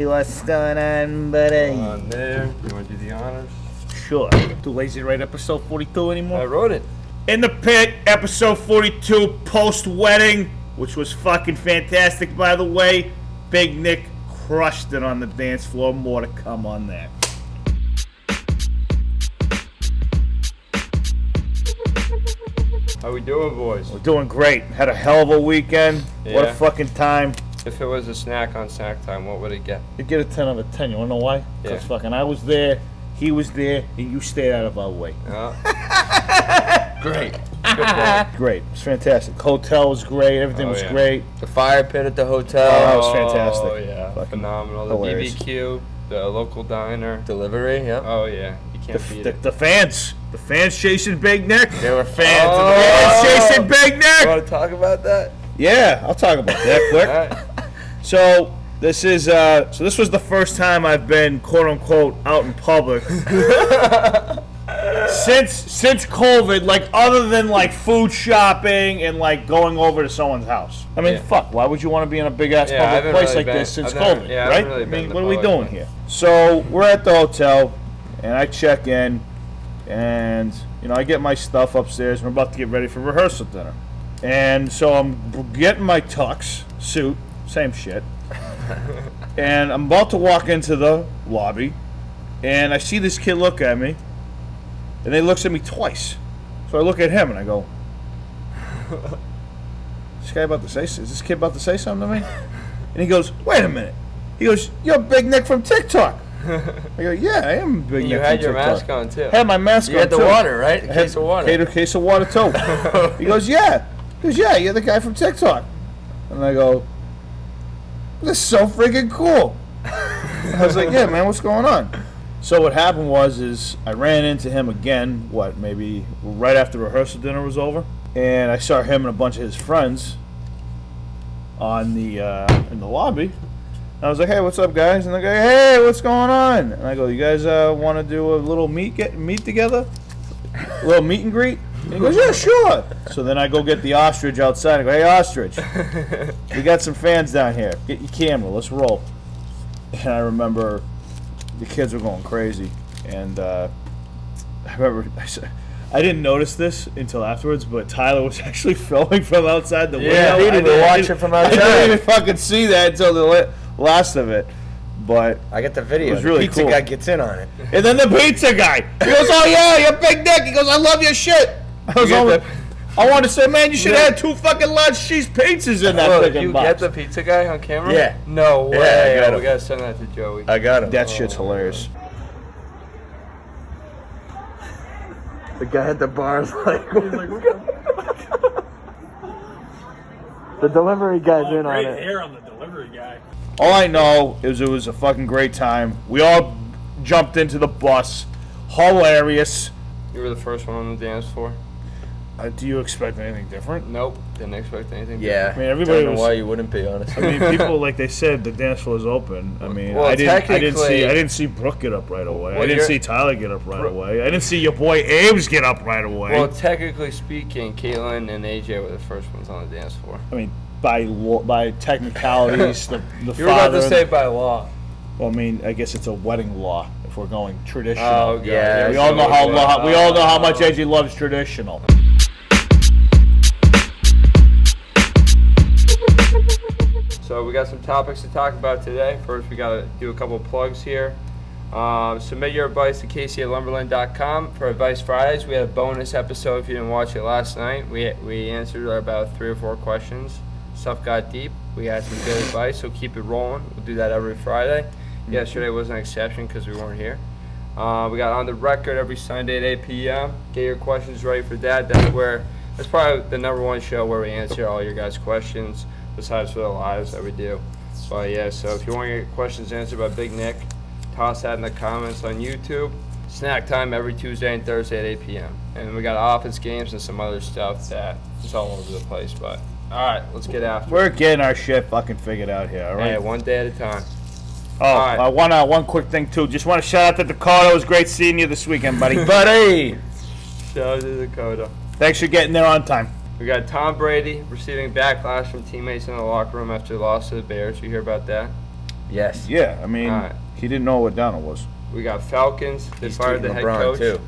What's going on, buddy? On there. You want to do the honors? Sure. Too lazy to write episode 42 anymore? I wrote it. In the Pit, episode 42, post-wedding, which was fucking fantastic, by the way. Big Nick crushed it on the dance floor. More to come on that. How we doing, boys? We're doing great. Had a hell of a weekend. Yeah. What a fucking time. If it was a snack on snack time, what would it get? You'd get a 10 out of 10. You wanna know why? Because fucking I was there, he was there, and you stayed out of our way. Great. Good point. Great. It was fantastic. Hotel was great. Everything was great. The fire pit at the hotel. Oh, that was fantastic. Oh, yeah. Fucking phenomenal. hilarious. The BBQ, the local diner. Delivery, yeah. Oh, yeah. You can't beat it. The fans chasing Big Nick. They were fans. Oh. Fans chasing Big You Nick. want to talk about that? Yeah, I'll talk about that quick. All right. So this was the first time I've been quote unquote out in public since COVID, like other than like food shopping and like going over to someone's house. I mean, fuck, why would you want to be in a big ass Yeah, I public haven't place really like been- this since I've never- COVID, yeah, I right? haven't really I been mean, to what are we public doing place. here? So we're at the hotel, and I check in, and I get my stuff upstairs. We're about to get ready for rehearsal dinner, and so I'm getting my tux suit, same shit. And I'm about to walk into the lobby, and I see this kid look at me, and he looks at me twice. So I look at him and I go, is this kid about to say something to me? And he goes, wait a minute. He goes, you're Big Nick from TikTok. I go, yeah, I am Big Nick You from had your TikTok. mask on, too. I had my mask You on had the too. water, right? The I had case of water. Case of water too. He goes, yeah. He goes, yeah, you're the guy from TikTok. And I go, this is so freaking cool. I was like, yeah, man, what's going on? So what happened was I ran into him again, maybe right after rehearsal dinner was over, and I saw him and a bunch of his friends on the in the lobby. And I was like, hey, what's up, guys? And they go, hey, what's going on? And I go, you guys want to do a little meet together? A little meet and greet? And he goes, yeah, sure. So then I go get the ostrich outside. I go, hey, ostrich, we got some fans down here. Get your camera. Let's roll. And I remember the kids were going crazy. And I remember I didn't notice this until afterwards, but Tyler was actually filming from outside the window. Yeah, he didn't watch it from outside. I didn't even fucking see that until the last of it. But I get the video. It was really the pizza cool. guy gets in on it. And then the pizza guy, he goes, oh yeah, you're Big Nick. He goes, I love your shit. I wanted to say, man, you should have had 2 fucking large cheese pizzas in that freaking You box. get the pizza guy on camera? Yeah. No way. Yeah, I got him. We gotta send that to Joey. I got him. That shit's hilarious. The guy at the bar is like, the delivery guy's in on it. Hair on the delivery guy. All I know is it was a fucking great time. We all jumped into the bus. Hilarious. You were the first one on the dance floor? Do you expect anything different? Nope. Didn't expect anything Yeah. I mean, everybody Don't know was- why you wouldn't be, honestly. I mean, people, like they said, the dance floor is open. I mean, Well, I didn't technically- see Brooke get up right away. Well, I didn't you're- see Tyler get up right away. I didn't see your boy Ames get up right away. Well, technically speaking, Caitlin and AJ were the first ones on the dance floor. I mean, by technicalities, the You were about father. to say by law. Well, I mean, I guess it's a wedding law if we're going traditional. Oh, God. Yeah, we all know how much AJ loves traditional. So we got some topics to talk about today. First, we got to do a couple of plugs here. Submit your advice to casey@lumberland.com for Advice Fridays. We had a bonus episode if you didn't watch it last night. We answered about 3 or 4 questions. Stuff got deep. We had some good advice, so keep it rolling. We'll do that every Friday. Yesterday was an exception because we weren't here. We got On the Record every Sunday at 8 p.m. Get your questions ready for that. That's probably the #1 show where we answer all your guys' questions, besides for the lives that we do. But yeah, so if you want your questions answered by Big Nick, toss that in the comments on YouTube. Snack time every Tuesday and Thursday at 8 p.m. And we got office games and some other stuff that is all over the place. But all right, let's get after it. We're getting our shit fucking figured out here, all right? Hey, one day at a time. Oh, right. I want one quick thing too. Just want to shout out to Dakota. It was great seeing you this weekend, buddy. Buddy! Shout out to Dakota. Thanks for getting there on time. We got Tom Brady receiving backlash from teammates in the locker room after the loss to the Bears. You hear about that? Yes. Yeah, I mean, All right. he didn't know what Donald was. We got Falcons. They He's fired the tweeting head LeBron, coach. too.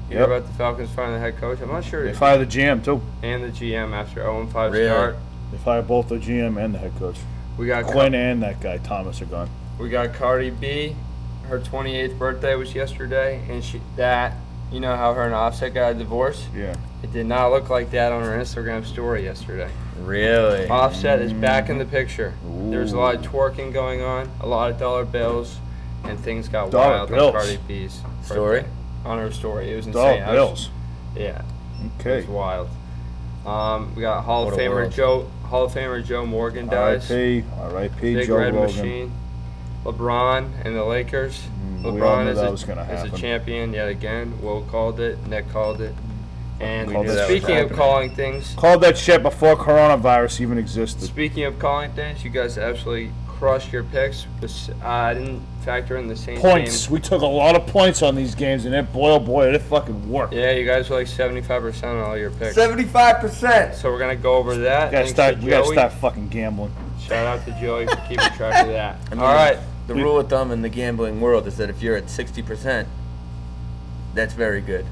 You hear about the Falcons firing the head coach? I'm not sure. They fired the GM too. And the GM after 0-5 Really? start. They fired both the GM and the head coach. We got Quinn and that guy Thomas are gone. We got Cardi B. Her 28th birthday was yesterday, and you know how her and Offset got a divorce? Yeah. It did not look like that on her Instagram story yesterday. Really? Offset is back in the picture. There's a lot of Ooh. twerking going on, a lot of dollar bills, and things got Dollar wild bills. on Cardi B's Story? birthday. On her story. It was insane. Dollar bills. Yeah, it Okay. was wild. We got Hall What of a Famer world. Joe Morgan dies. R.I.P. Big Joe Red Rogan. Machine. LeBron and the Lakers. We all LeBron knew is, that a, was gonna is a happen. champion yet again. Will called it. Nick called it. And We knew that was speaking of happening. calling things, Called that shit before coronavirus even existed. speaking of calling things, you guys absolutely crushed your picks. I didn't factor in the Saints Points. game. We took a lot of points on these games, and it, boy, oh boy, it fucking worked. Yeah, you guys were like 75% on all your picks. 75%. So we're gonna go over that. We Thanks gotta to start Joey. fucking gambling. Shout out to Joey for keeping track of that. I mean, All right. The rule of thumb in the gambling world is that if you're at 60%, that's very good.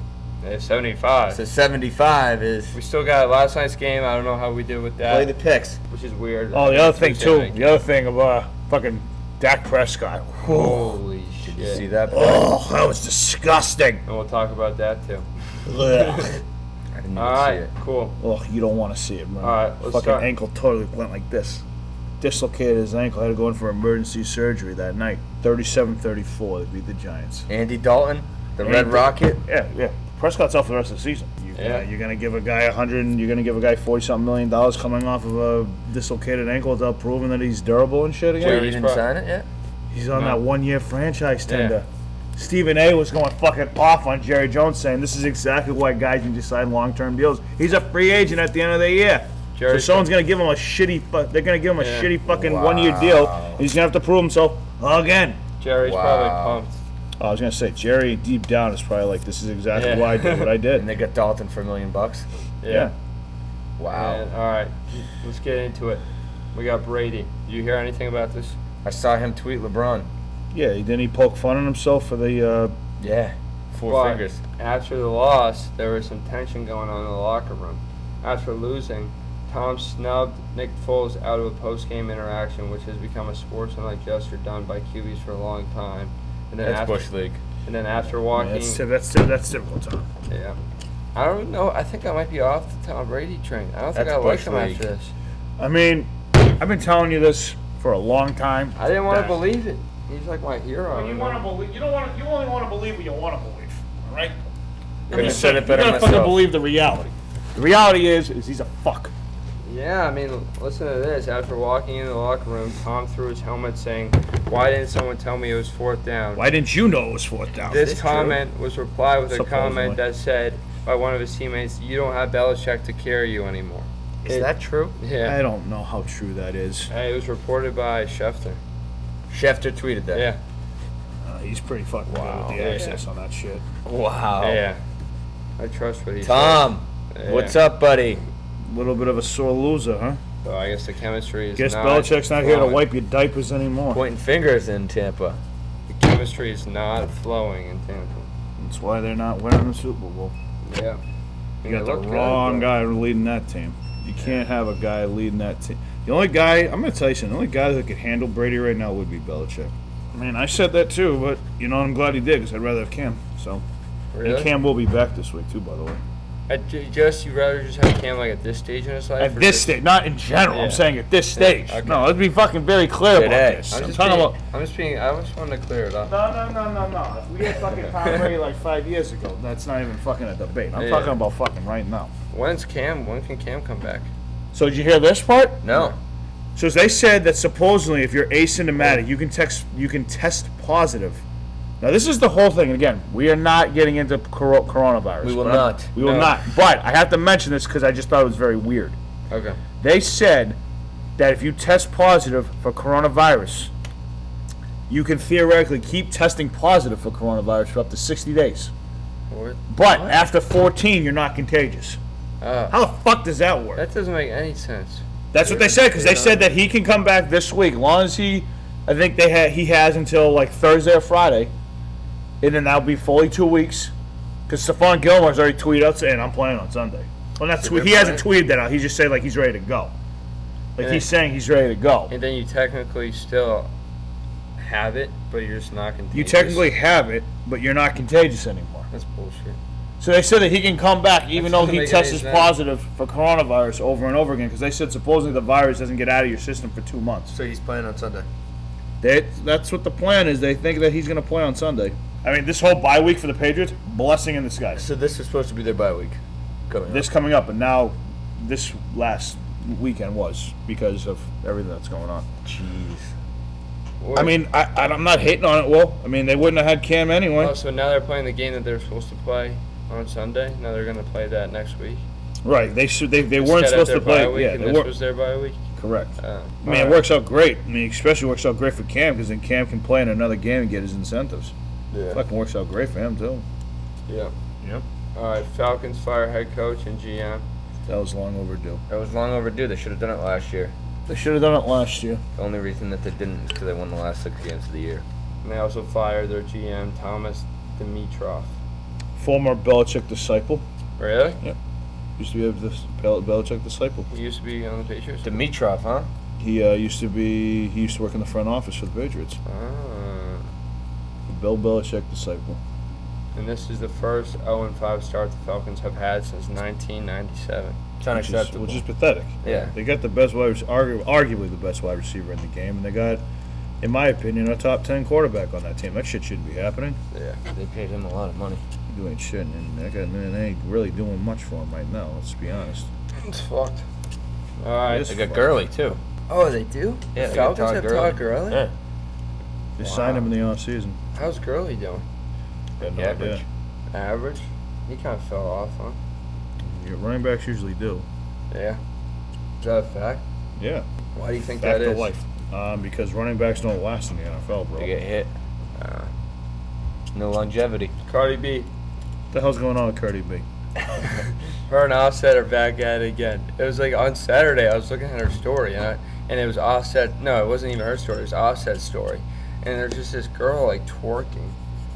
Yeah, 75. So 75 is We still got last night's game. I don't know how we did with that, play the picks. which is weird. Oh, the other thing Tuesday too. night The other thing of fucking Dak Prescott. Holy Did you shit. see that? Oh, that was disgusting. And we'll talk about that too. Ugh. I didn't even All see right, it. cool. Oh, you don't want to see it, man. All right, let's fucking start. ankle totally went like this. Dislocated his ankle. Had to go in for emergency surgery that night. 37-34. They beat the Giants. Andy Dalton, the Red Andy- Rocket. Yeah. Prescott's out for the rest of the season. You're gonna give a guy You're gonna give a guy $40-something million coming off of a dislocated ankle without proving that he's durable and shit again. Jerry he's didn't pro- sign it yet. He's on No. that 1-year franchise tender. Yeah. Stephen A. was going fucking off on Jerry Jones, saying this is exactly why guys need to sign long-term deals. He's a free agent at the end of the year. Jerry- So someone's gonna give him a shitty. They're gonna give him a Yeah. shitty fucking Wow. 1-year deal. He's gonna have to prove himself again. Jerry's Wow. probably pumped. I was gonna say Jerry deep down is probably like, this is exactly Yeah. why I did what I And did. they got Dalton for $1 million. Yeah. Wow. And, all right, let's get into it. We got Brady. Did you hear anything about this? I saw him tweet LeBron. Yeah, didn't he poke fun at himself for the? Yeah. Four But fingers. after the loss, there was some tension going on in the locker room. After losing, Tom snubbed Nick Foles out of a post-game interaction, which has become a sportsmanlike gesture done by QBs for a long time. And then That's after, Bush League. And then after walking, That's typical Tom. yeah. I don't know. I think I might be off the Tom Brady train. I don't think That's I like Bush him League. after this. I mean, I've been telling you this for a long time. I didn't want to that- believe it. He's like my hero. When you want to believe, you don't want to. You only want to believe what you want to believe. All right. Couldn't have You said it better gotta fucking myself. believe the reality. The reality is he's a fuck. Yeah, I mean, listen to this. After walking in the locker room, Tom threw his helmet saying, "Why didn't someone tell me it was 4th down?" Why didn't you know it was 4th down? This It's comment was replied with a Supposedly. comment that said by one of his teammates, "You don't have Belichick to carry you anymore." Is that true? Yeah. I don't know how true that is. It was reported by Schefter. Schefter tweeted that. Yeah. He's pretty fucking good with the Yeah. access on that shit. Wow. Yeah. I trust what he Tom, said. what's up, buddy? A little bit of a sore loser, huh? So I guess the chemistry is Guess not Belichick's not here to flowing. wipe your diapers anymore. Pointing fingers in Tampa. The chemistry is not flowing in Tampa. That's why they're not winning the Super Bowl. Yeah. You got the wrong guy leading that team. You can't have a guy leading that team. The only guy, I'm going to tell you something, the only guy that could handle Brady right now would be Belichick. I mean, I said that too, but, you know, I'm glad he did because I'd rather have Cam. So, Really? and Cam will be back this week too, by the way. You'd rather just have Cam like at this stage in his life? At or this just- stage, not in general. Yeah. I'm saying at this stage. okay. No, let's be fucking very clear Today. about this. I'm just talking being, about. I just wanted to clear it up. No. If we had fucking Tom Brady like 5 years ago, that's not even fucking a debate. I'm Yeah. talking about fucking right now. When can Cam come back? So did you hear this part? No. So they said that supposedly if you're asymptomatic, you can test positive. Now this is the whole thing. And again, we are not getting into coronavirus. We will but not. We will No. not. But I have to mention this because I just thought it was very weird. Okay. They said that if you test positive for coronavirus, you can theoretically keep testing positive for coronavirus for up to 60 days. But after 14, you're not contagious. How the fuck does that work? That doesn't make any sense. That's what they said, because they said that he can come back this week, as long as he I think he has until like Thursday or Friday, and then that'll be fully 2 weeks. Because Stephon Gilmore's already tweeted out saying I'm playing on Sunday. Well, not he hasn't tweeted that out. He just said like he's ready to go. Like he's saying he's ready to go. And then you technically still have it, but you're just not contagious. You technically have it, but you're not contagious anymore. That's bullshit. So they said that he can come back even though he tests sense. positive for coronavirus over and over again. Because they said supposedly the virus doesn't get out of your system for 2 months. So he's playing on Sunday. That's what the plan is. They think that he's going to play on Sunday. I mean, this whole bye week for the Patriots, blessing in disguise. So this is supposed to be their bye week. Coming up, and now this last weekend was because of everything that's going on. Jeez. I mean, I'm not hating on it, Will. I mean, they wouldn't have had Cam anyway. Oh, so now they're playing the game that they're supposed to play on Sunday. Now they're going to play that next week. Right. They weren't supposed to play. Yeah, this was their bye week. Correct. I mean, it works out great. I mean, especially works out great for Cam because then Cam can play in another game and get his incentives. Yeah. Fucking works out great for him too. Yeah. Yep. All right, Falcons Fire head coach and GM. That was long overdue. It was long overdue. They should have done it last year. They should have done it last year. The only reason that they didn't is because they won the last 6 games of the year. And they also fired their GM, Thomas Dimitroff. Former Belichick disciple. Really? Yep. Used to be this Belichick disciple. He used to be on the Patriots? Dimitroff, huh? He used to work in the front office for the Patriots. Ah. Bill Belichick disciple. And this is the first 0-5 start the Falcons have had since 1997. It's unacceptable. Which is pathetic. Yeah. They got the best arguably the best wide receiver in the game, and they got, in my opinion, a top 10 quarterback on that team. That shit shouldn't be happening. Yeah. They paid him a lot of money. He doing shit, and that guy, man, they ain't really doing much for him right now. Let's be honest. It's fucked. All right. It is They got Gurley, too. Oh, they do? Yeah, The they got Falcons have Todd Gurley? Yeah. They signed him in the offseason. How's Gurley doing? Got no Average. idea. Average? He kind of fell off, huh? Yeah, running backs usually do. Yeah. Is that a fact? Yeah. Why do you think Back that to is? life. Because running backs don't last in the NFL, bro. They get hit. No longevity. Cardi B. What the hell's going on with Cardi B? Her and Offset are back at it again. It was like on Saturday, I was looking at her story, and it was Offset. No, it wasn't even her story. It was Offset's story. And there's just this girl like twerking,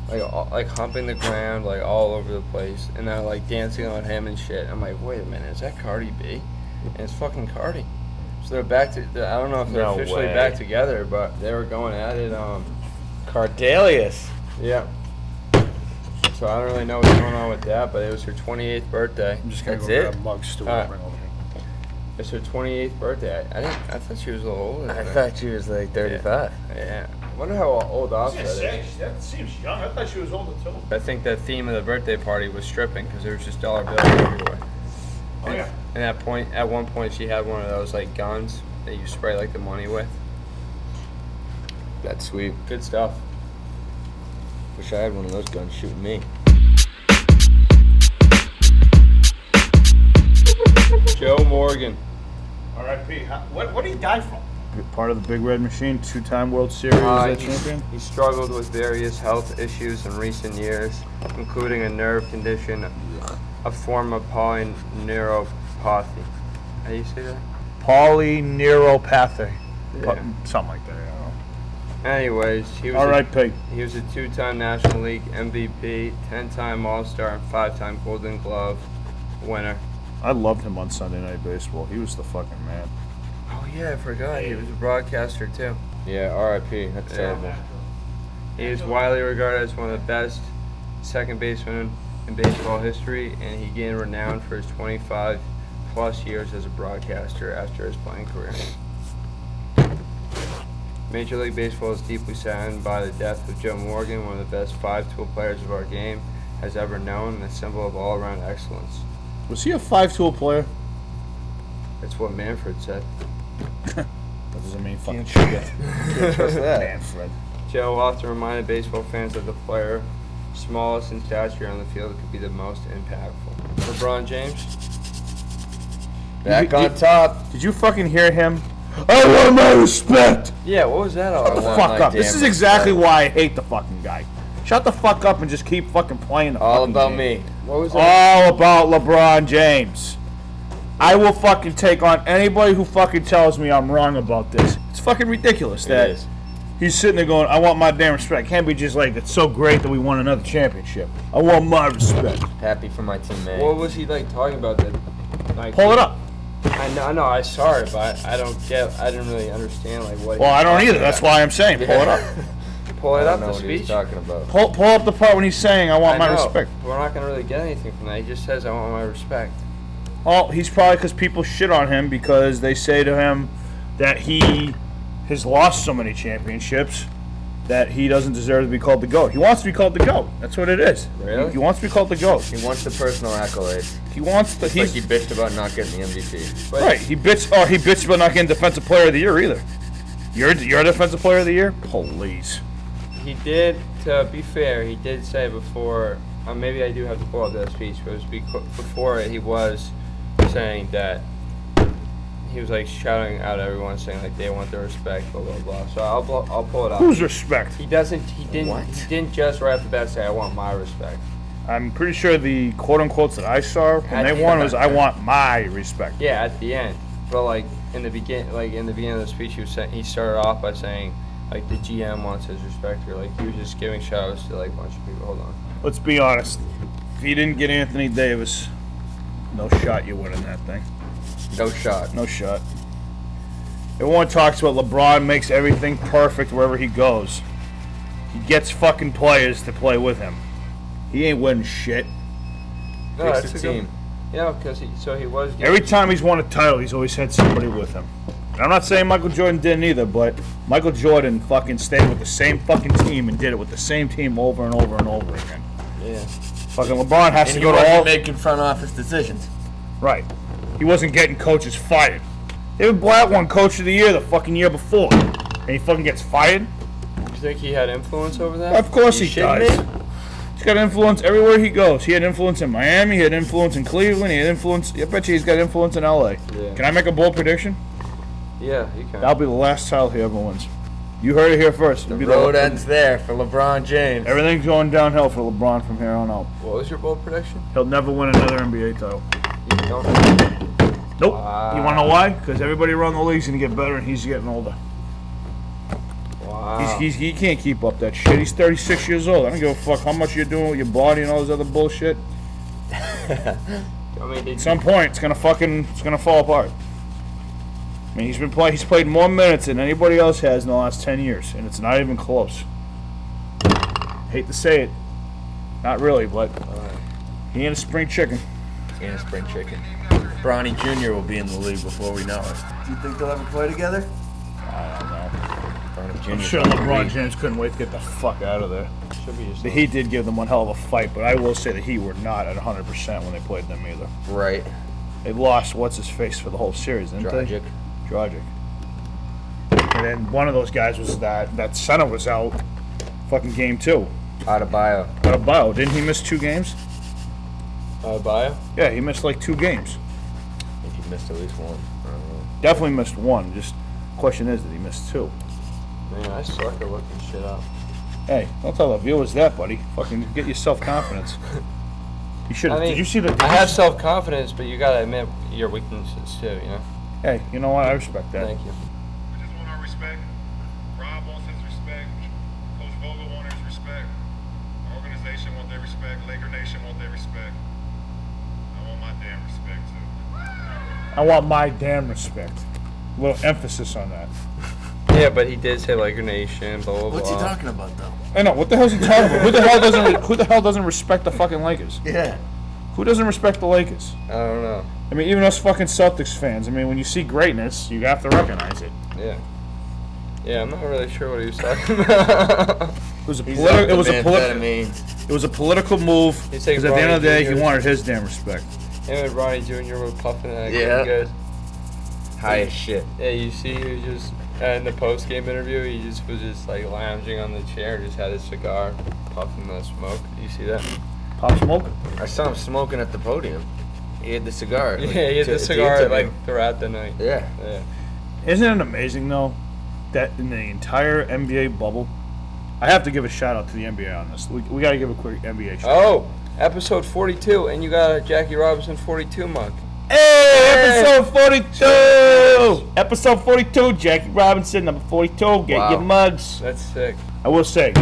like humping the ground, like all over the place, and then like dancing on him and shit. I'm like, wait a minute, is that Cardi B? And it's fucking Cardi. So they're back to. I don't know if they're No officially way. back together, but they were going at it. Cardelius. Yeah. So I don't really know what's going on with that, but it was her 28th birthday. I'm just gonna That's go it? grab mugs to Alright. bring over here. It's her 28th birthday. I thought she was a little older. I than that. thought she was like 35. Yeah. I wonder how old Offset is. That seems young. I thought she was older too. I think the theme of the birthday party was stripping because there was just dollar bills everywhere. Oh yeah. And at one point, she had one of those like guns that you spray like the money with. That's sweet. Good stuff. Wish I had one of those guns shooting me. Joe Morgan. R.I.P. What did he die from? Part of the Big Red Machine, 2-time World Series champion. He struggled with various health issues in recent years, including a nerve condition, a form of polyneuropathy. How do you say that? Polyneuropathy. Yeah. Something like that, I don't know. Anyways, he was R.I.P. He was a 2-time National League MVP, 10-time All-Star, and 5-time Golden Glove winner. I loved him on Sunday Night Baseball. He was the fucking man. Oh yeah, I forgot. He was a broadcaster too. Yeah, R.I.P. That's terrible. He is widely regarded as one of the best second basemen in baseball history, and he gained renown for his 25 plus years as a broadcaster after his playing career. Major League Baseball is deeply saddened by the death of Joe Morgan, one of the best 5-tool players of our game has ever known, and a symbol of all-around excellence. Was he a 5-tool player? That's what Manfred said. That doesn't mean fucking Can't shit. Can't trust that. Manfred. Joe often reminded baseball fans that the player smallest in stature on the field could be the most impactful. LeBron James? Back on top. Did you fucking hear him? I want my respect! Yeah, what was that all Shut the about? fuck my up. This damn is exactly respect. why I hate the fucking guy. Shut the fuck up and just keep fucking playing the All fucking about game. me. What was that? All about LeBron James. I will fucking take on anybody who fucking tells me I'm wrong about this. It's fucking ridiculous that is. He's sitting there going, I want my damn respect. Can't be just like, it's so great that we won another championship. I want my respect. Happy for my teammate. What was he like talking about that? Like, Pull it up. I know, I saw it, but I didn't really understand like what. Well, I don't either. That's why I'm saying, pull it up. Pull it I up, don't know the what he was speech. talking about. Pull up the part when he's saying, I want my know. respect. We're not gonna really get anything from that. He just says, I want my respect. Oh, he's probably because people shit on him because they say to him that he has lost so many championships that he doesn't deserve to be called the GOAT. He wants to be called the GOAT. That's what it is. Really? He wants to be called the GOAT. He wants the personal accolades. He wants the. Just like he bitched about not getting the MVP. But Right. He bitched about not getting Defensive Player of the Year either. You're a Defensive Player of the Year? Please. he did, to be fair, he did say before, maybe I do have to pull up that speech, but it was before it, he was saying that he was like shouting out at everyone saying like they want their respect, blah blah blah. So I'll pull it up. Whose respect? He didn't just right off the bat say I want my respect. I'm pretty sure the quote unquotes that I saw when they won was I want my respect. Yeah, at the end, but like in the beginning of the speech, he started off by saying like the GM wants his respect, or like he was just giving shout outs to like a bunch of people. Hold on. Let's be honest. If you didn't get Anthony Davis, no shot you winning that thing. No shot. No shot. Everyone talks about LeBron makes everything perfect wherever he goes. He gets fucking players to play with him. He ain't winning shit. No, Fix that's the a good- team. Yeah, because he was. Getting, Every time he's won a title, he's always had somebody with him. And I'm not saying Michael Jordan didn't either, but Michael Jordan fucking stayed with the same fucking team and did it with the same team over and over and over again. Yeah. Fucking LeBron has And to he go to wasn't all. making front office decisions. Right. He wasn't getting coaches fired. David Blatt won Coach of the Year the fucking year before. And he fucking gets fired? You think he had influence over that? Of course You he shitting does. me? He's got influence everywhere he goes. He had influence in Miami, he had influence in Cleveland, he had influence. I bet you he's got influence in LA. Yeah. Can I make a bold prediction? Yeah, you can. That'll be the last title he ever wins. You heard it here first. The It'll be road ends there for LeBron James. Everything's going downhill for LeBron from here on out. What was your bold prediction? He'll never win another NBA title. You don't. Nope. Wow. You want to know why? Because everybody around the league's going to get better and he's getting older. Wow. He can't keep up that shit. He's 36 years old. I don't give a fuck how much you're doing with your body and all this other bullshit. I mean, At some point, it's gonna fall apart. I mean, he's played more minutes than anybody else has in the last 10 years, and it's not even close. Hate to say it, not really, but he ain't a spring chicken. And a spring chicken. Bronny Jr. will be in the league before we know it. Do you think they'll ever play together? I don't know. Bronny Jr. I'm sure LeBron James couldn't wait to get the fuck out of there. should be just The Heat did give them one hell of a fight, but I will say the Heat were not at 100% when they played them either. Right. They lost what's-his-face for the whole series, didn't they? Dragic. Dragic. And then one of those guys was that center was out fucking game 2. Adebayo. Out of bio. Didn't he miss 2 games? bio? Yeah, he missed like 2 games. I think he missed at least one. I don't know. Definitely missed 1. Just question is, did he miss 2? Man, I suck at looking shit up. Hey, don't tell the viewers that, buddy. Fucking get your self-confidence. You should. I mean, Did you see the? I have self-confidence, but you gotta admit your weaknesses too, you know? Hey, you know what? I respect that. Thank you. We just want our respect. Rob wants his respect. Coach Vogel wants his respect. Our organization wants their respect. Laker Nation wants their respect. I want my damn respect too. I want my damn respect. A little emphasis on that. Yeah, but he did say Laker Nation, blah blah blah. What's he talking about, though? I know. What the hell's he talking about? Who the hell doesn't respect the fucking Lakers? Yeah. Who doesn't respect the Lakers? I don't know. I mean, even us fucking Celtics fans. I mean, when you see greatness, you have to recognize it. Yeah. Yeah, I'm not really sure what he was talking about. It was a He's political. off the methamphetamine. It was a political move. He's Because taking at the end of the day, Bronny he Jr.'s. wanted his damn respect. Him and Ronnie Jr. were puffing that Yeah. good. High as shit. Yeah, you see, he was just in the post game interview. He just was just like lounging on the chair, just had his cigar, puffing the smoke. You see that? Pop smoke. I saw him smoking at the podium. He had the cigar. Yeah, he had the cigar like throughout the night. Yeah. Yeah. Isn't it amazing though that in the entire NBA bubble, I have to give a shout out to the NBA on this. We got to give a quick NBA shout. Oh, episode 42, and you got a Jackie Robinson 42 mug. Hey, episode 42! Episode 42, Jackie Robinson, number 42. Get your mugs. That's sick. I will say,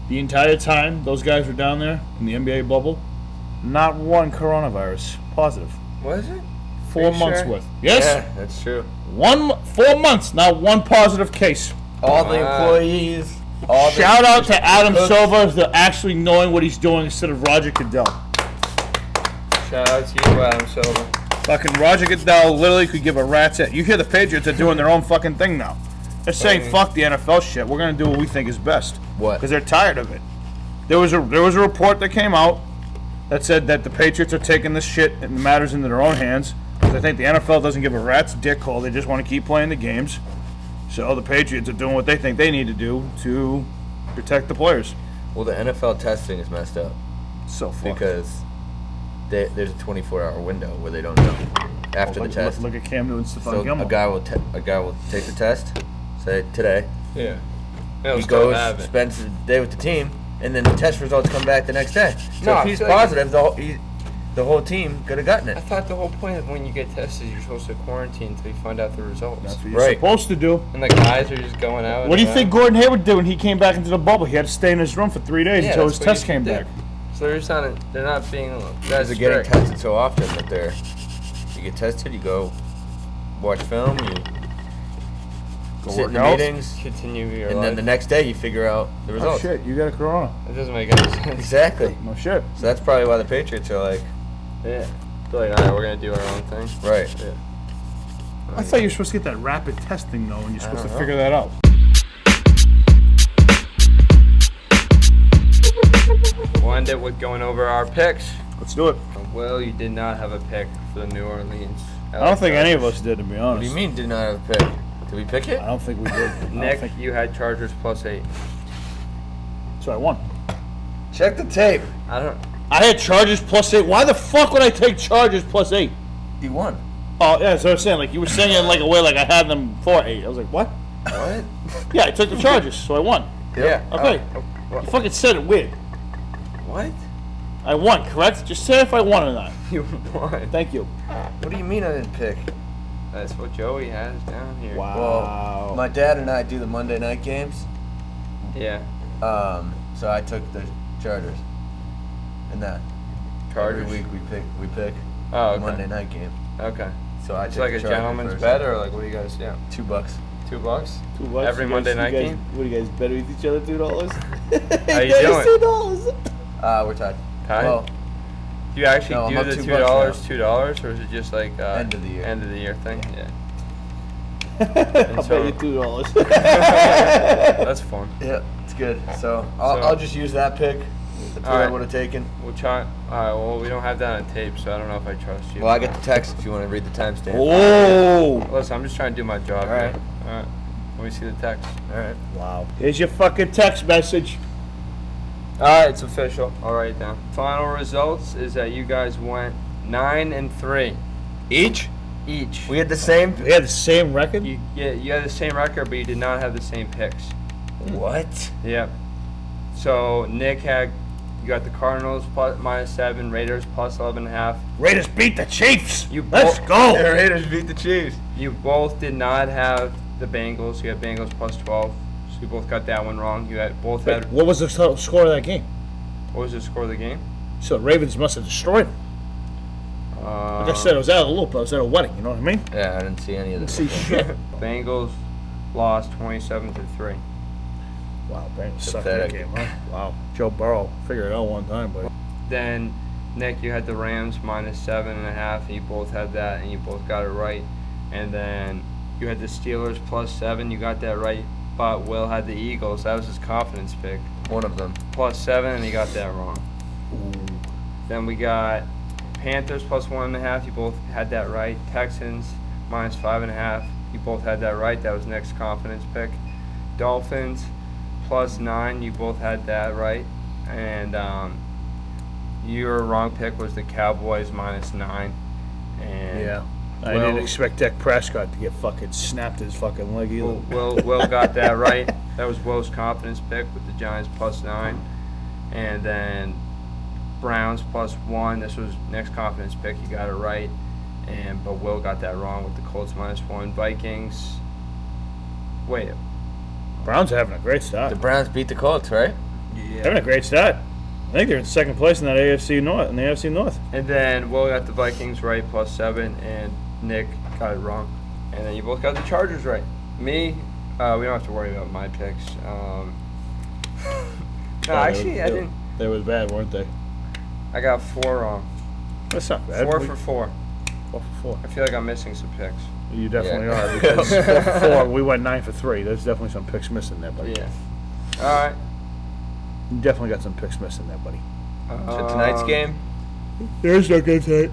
the entire time those guys were down there in the NBA bubble, not one coronavirus positive. Was it? 4 months worth. Yes? Yeah, that's true. 4 months, not one positive case. All the employees. Shout out to Adam Silver for actually knowing what he's doing instead of Roger Goodell. Shout out to you, Adam Silver. Fucking Roger Goodell literally could give a rat's ass. You hear the Patriots are doing their own fucking thing now. They're saying, fuck the NFL shit. We're going to do what we think is best. What? Because they're tired of it. There was a report that came out that said that the Patriots are taking this shit and the matters into their own hands. Because I think the NFL doesn't give a rat's dick hole. They just want to keep playing the games. So the Patriots are doing what they think they need to do to protect the players. Well, the NFL testing is messed up. So fucked. Because there's a 24-hour window where they don't know after the test. Look at Cam Newton, Stephon So Gilmore. a guy will take the test, say today. Yeah. He goes, spends the day with the team, and then the test results come back the next day. So if he's positive, the whole team could have gotten I it. thought the whole point of when you get tested, you're supposed to quarantine until you find out the results. That's what you're supposed to do. And the guys are just going out. What do you think Gordon Hayward did when he came back into the bubble? He had to stay in his room for 3 days until his test came back. So they're not being that They're getting tested so often that you get tested, you go watch film, you Go sit work in the out. meetings, continue your and life. then the next day you figure out the Oh results. shit, you got a corona. It doesn't make any sense. Exactly. No shit. So that's probably why the Patriots are like, Yeah. They're like, all right, we're gonna do our own thing. right. Yeah. I thought you were supposed to get that rapid testing though, and you're supposed to don't know. figure that out. We'll end it with going over our picks. Let's do it. Will, you did not have a pick for the New Orleans. I don't think any of us did, to be honest. What do you mean did not have a pick? Did we pick it? I don't think we did. I don't Nick, think- you had Chargers +8. So I won. Check the tape. I had Chargers +8. Why the fuck would I take Chargers +8? You won. Oh, yeah, that's what I was saying. Like, you were saying it like a way like I had them for 8. I was like, what? What? Yeah, I took the Chargers, so I won. Yeah. Okay. You fucking said it weird. What? I won, correct? Just say if I won or not. You won. Thank you. What do you mean I didn't pick? That's what Joey has down here. Wow. Well, my dad and I do the Monday night games. Yeah. So I took the Chargers. And that. Chargers. Every week we pick Oh, the okay. Monday night game. Okay. So I It's took like the a Chargers gentleman's first. bet, or like what do you guys do? $2. $2? $2 Every Monday night game? What do you guys bet with each other? $2? How you doing? $2. We're tied. Tied? Well, Do you actually No, I'm do up the $2 $2, or is it just like End of the year. End of the year thing? Yeah. I'll so- bet you $2. That's fun. yeah, it's good. So I'll just use that pick. That's what I Alright. would have taken. We'll try. Alright. Well, we don't have that on tape, so I don't know if I trust you. Well, I get the text if you want to read the timestamp. Oh! Listen, I'm just trying to do my job. Alright. Here. Alright. Let me see the text. All right. Wow. Here's your fucking text message. Alright, it's official. I'll write it down. Final results is that you guys went 9-3 Each? each. We had the same. We had the same record? You had the same record, but you did not have the same picks. What? Yep. So Nick you got the Cardinals -7, Raiders +11.5. Raiders beat the Chiefs. You Let's bo- go. The Raiders beat the Chiefs. You both did not have the Bengals. You had Bengals +12. So you both got that one wrong. You had both Wait, had. what was the score of that game? What was the score of the game? So the Ravens must have destroyed them. Like I said, I was out of the loop. I was at a wedding. You know what I mean? Yeah, I didn't see any of this. See shit. Bengals lost 27-3. Wow, Bengals sucked that Pathetic. game, huh? Wow. Joe Burrow figured it out one time, but Then Nick, you had the Rams -7.5, and you both had that, and you both got it right. And then you had the Steelers +7. You got that right. But Will had the Eagles. That was his confidence pick. One of them. +7, and he got that wrong. Then we got Panthers +1.5. You both had that right. Texans -5.5. You both had that right. That was Nick's confidence pick. Dolphins +9. You both had that right. And your wrong pick was the Cowboys -9. And yeah. I Will- didn't expect Dak Prescott to get fucking snapped his fucking leg either. Will got that right. That was Will's confidence pick with the Giants +9. And then Browns +1. This was Nick's confidence pick. He got it right. but Will got that wrong with the Colts -1. Vikings. Wait. Browns are having a great start. The Browns beat the Colts, right? Yeah. Having a great start. I think they're in second place in that AFC North. In the AFC North. And then Will got the Vikings right +7, and Nick got it wrong. And then you both got the Chargers right. Me, we don't have to worry about my picks. No, actually, I didn't. They were bad, weren't they? I got 4 wrong. That's not bad. 4 for 4. 4 for 4. I feel like I'm missing some picks. You definitely Yeah. are, because 4 for 4, we went 9 for 3. There's definitely some picks missing there, buddy. Yeah. All right. You definitely got some picks missing there, buddy. So tonight's game? There's no good tonight.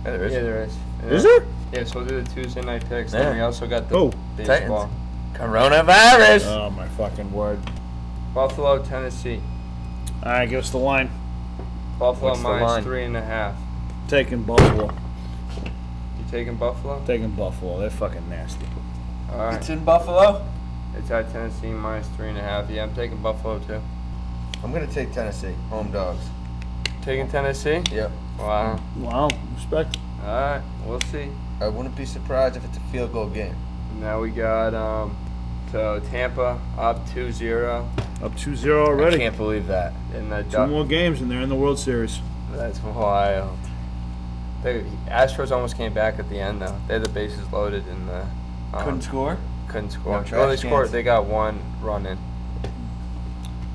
Yeah, there is. Yeah, there is. Is there? Yeah, so we'll do the Tuesday night picks. Yeah. Then we also got the baseball. Coronavirus. Oh, my fucking word. Buffalo, Tennessee. All right, give us the line. Buffalo What's the line? -3.5. Taking Buffalo. You taking Buffalo? Taking Buffalo. They're fucking nasty. All right. It's in Buffalo. It's at Tennessee -3.5. Yeah, I'm taking Buffalo too. I'm gonna take Tennessee. Home dogs. Taking Tennessee? Yep. Wow. Wow, respect. All right, we'll see. I wouldn't be surprised if it's a field goal game. Now we got so Tampa up 2-0 Up 2-0 already. I can't believe that. in the 2 more games, and they're in the World Series. That's wild. Astros almost came back at the end though. They had the bases loaded and Couldn't score. couldn't score. No trash Well, they scored. cans. They got 1 run in.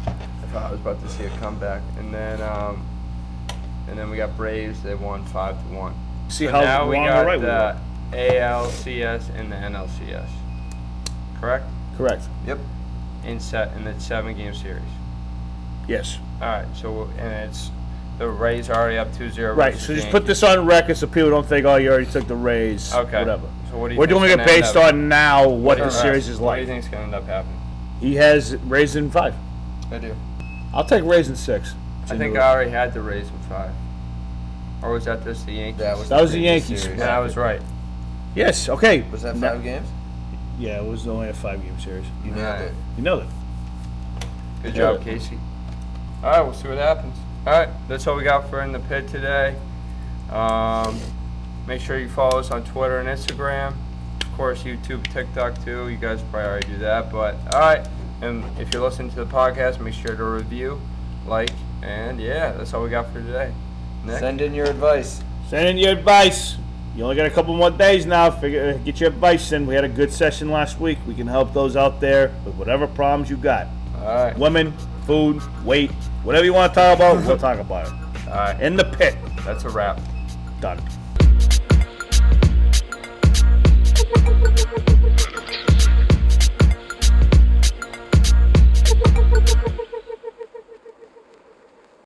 I thought I was about to see a comeback, and then we got Braves. They won 5-1. See So how now we wrong got or right we the were. ALCS and the NLCS. Correct? Correct. Yep. In the 7-game series. Yes. All right. So it's the Rays are already up 2-0. Right, versus so just Yankees. put this on record so people don't think, oh, you already took the Rays. Okay. Whatever. So what do you We're think's doing it gonna based end up- on now what the Correct. series is What do you like. think's gonna end up happening? He has Rays in 5. I do. I'll take Rays in 6. I think I already had the Rays in 5. Or was that just the Yankees? That was That was the previous Yankees. series. And I was right. Yes, okay. Was that No- 5 games? Yeah, it was only a 5-game series. You nailed Right. it. You know that. Good Yeah. job, Casey. All right, we'll see what happens. All right, that's all we got for In the Pit today. Make sure you follow us on Twitter and Instagram. Of course, YouTube, TikTok too. You guys probably already do that, but all right. And if you're listening to the podcast, make sure to review, like, and yeah, that's all we got for today. Nick? Send in your advice. Send in your advice. You only got a couple more days now. Get your advice in. We had a good session last week. We can help those out there with whatever problems you got. All right. Women, food, weight, whatever you want to talk about, we'll talk about it. All right. In the pit. That's a wrap. Done.